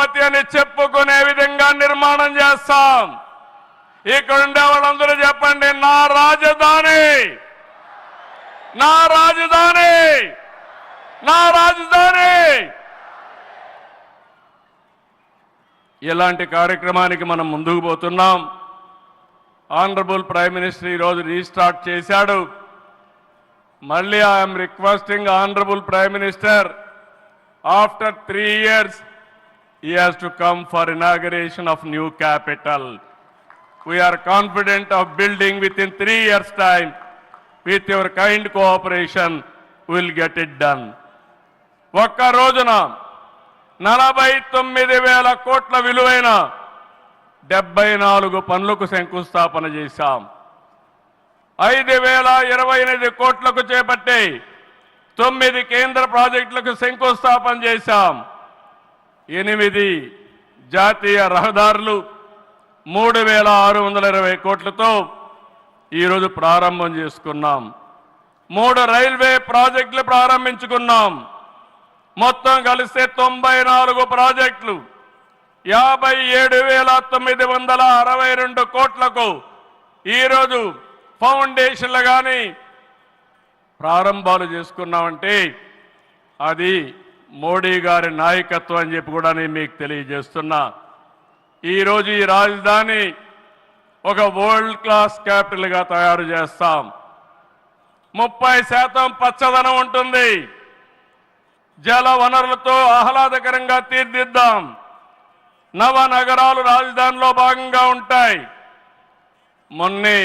అమరావతి అని చెప్పుకునే విధంగా నిర్మాణం చేస్తాం. ఇక్కడ ఉండే వాళ్ళందరూ చెప్పండి, నా రాజధాని, నా రాజధాని, నా రాజధాని. ఇలాంటి కార్యక్రమానికి మనం ముందుకు పోతున్నాం. ఆనరబుల్ ప్రైమ్ మినిస్టర్ ఈరోజు రీస్టార్ట్ చేశాడు. మళ్ళీ I'm requesting honourable prime minister, after 3 years he has to come for inauguration of new capital. We are confident of building within 3 years time. With your kind cooperation we will get it done. ఒక్క రోజున 49,000 కోట్ల విలువైన 74 పనులకు శంకుస్థాపన చేశాం. 5,028 కోట్లకు చేపట్టే 9 కేంద్ర ప్రాజెక్టులకు శంకుస్థాపన చేశాం. 8 జాతీయ రహదారులు 3,620 కోట్లతో ఈరోజు ప్రారంభం చేసుకున్నాం. 3 రైల్వే ప్రాజెక్టులు ప్రారంభించుకున్నాం. మొత్తం కలిస్తే 94 ప్రాజెక్టులు 57,962 కోట్లకు ఈరోజు ఫౌండేషన్లు కానీ ప్రారంభాలు చేసుకున్నామంటే అది మోడీ గారి నాయకత్వం అని చెప్పి కూడా నేను మీకు తెలియజేస్తున్నా. ఈరోజు ఈ రాజధాని ఒక వరల్డ్ క్లాస్ క్యాపిటల్గా తయారు చేస్తాం. 30% పచ్చదనం ఉంటుంది. జల వనరులతో ఆహ్లాదకరంగా తీర్చిదిద్దాం. నవనగరాలు రాజధానిలో భాగంగా ఉంటాయి. మొన్నే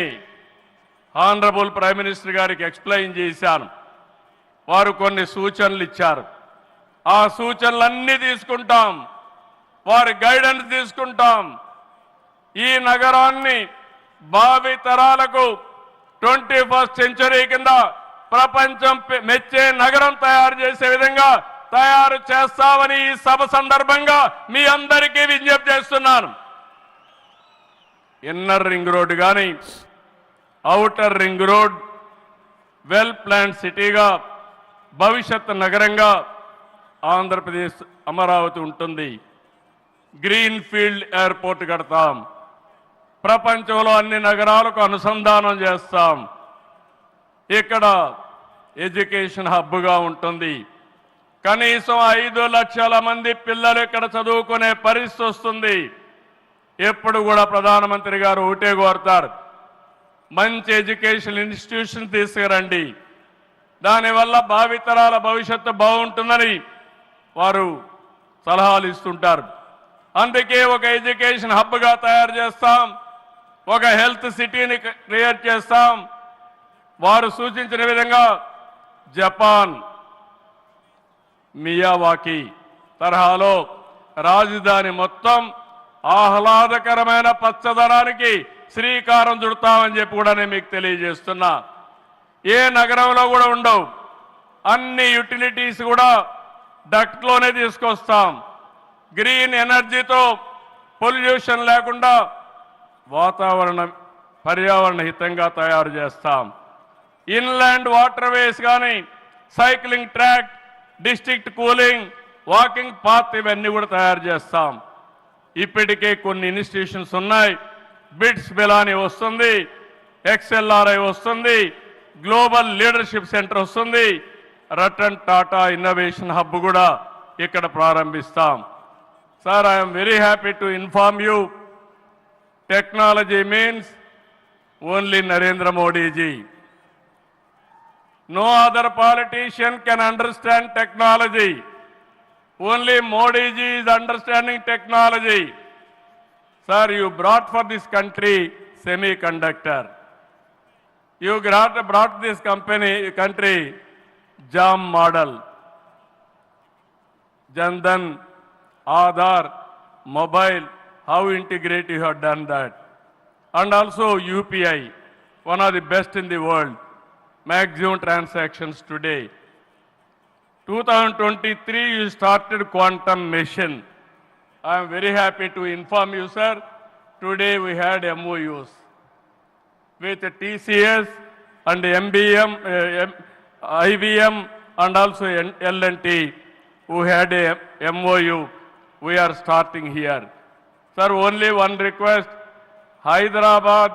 ఆనరబుల్ ప్రైమ్ మినిస్టర్ గారికి ఎక్స్ప్లెయిన్ చేశాను. వారు కొన్ని సూచనలు ఇచ్చారు. ఆ సూచనలన్నీ తీసుకుంటాం. వారి గైడెన్స్ తీసుకుంటాం. ఈ నగరాన్ని భావి తరాలకు 21st సెంచరీ కింద ప్రపంచం మెచ్చే నగరం తయారు చేసే విధంగా తయారు చేస్తామని ఈ సభ సందర్భంగా మీ అందరికీ విజ్ఞప్తి చేస్తున్నాను. ఇన్నర్ రింగ్ రోడ్ కానీ outer ring road well plan సిటీగా భవిష్యత్ నగరంగా ఆంధ్రప్రదేశ్ అమరావతి ఉంటుంది. గ్రీన్ ఫీల్డ్ ఎయిర్పోర్ట్ కడతాం. ప్రపంచంలో అన్ని నగరాలకు అనుసంధానం చేస్తాం. ఇక్కడ ఎడ్యుకేషన్ హబ్గా ఉంటుంది. కనీసం 5 లక్షల మంది పిల్లలు ఇక్కడ చదువుకునే పరిస్థితి వస్తుంది. ఎప్పుడు కూడా ప్రధానమంత్రి గారు ఒకటే కోరుతారు, మంచి ఎడ్యుకేషన్ ఇన్స్టిట్యూషన్ తీసుకురండి, దానివల్ల భావితరాల భవిష్యత్తు బాగుంటుందని వారు సలహాలు ఇస్తుంటారు. అందుకే ఒక ఎడ్యుకేషన్ హబ్గా తయారు చేస్తాం. ఒక హెల్త్ సిటీని క్రియేట్ చేస్తాం. వారు సూచించిన విధంగా జపాన్ మియావాకి తరహాలో రాజధాని మొత్తం ఆహ్లాదకరమైన పచ్చదనానికి శ్రీకారం చుడతామని చెప్పి కూడా నేను మీకు తెలియజేస్తున్నా. ఏ నగరంలో కూడా ఉండవు. అన్ని యుటిలిటీస్ కూడా డక్ట్లోనే తీసుకొస్తాం. గ్రీన్ ఎనర్జీతో పొల్యూషన్ లేకుండా పర్యావరణ హితంగా తయారు చేస్తాం. ఇన్లాండ్ వాటర్ వేస్ కానీ cycling track, district cooling, walking path ఇవన్నీ కూడా తయారు చేస్తాం. ఇప్పటికే కొన్ని ఇన్స్టిట్యూషన్స్ ఉన్నాయి. బిట్స్ బిలాని వస్తుంది, XLRI వస్తుంది, గ్లోబల్ లీడర్షిప్ సెంటర్ వస్తుంది, రతన్ టాటా ఇన్నోవేషన్ హబ్ కూడా ఇక్కడ ప్రారంభిస్తాం. Sir, I'm very happy to inform you, technology means only Narendra Modi ji. No other politician can understand technology. Only Modi ji is understanding technology. Sir, you brought for this country semiconductor. You brought this country JAM model. Jandan, Aadhaar, mobile, how integrate you have done that. And also UPI, one of the best in the world. Maximum transactions today. 2023 you started quantum mission. I am very happy to inform you, sir. Today we had MOUs with TCS and MBM, IBM and also L&T who had a MOU we are starting here. Sir, only one request. Hyderabad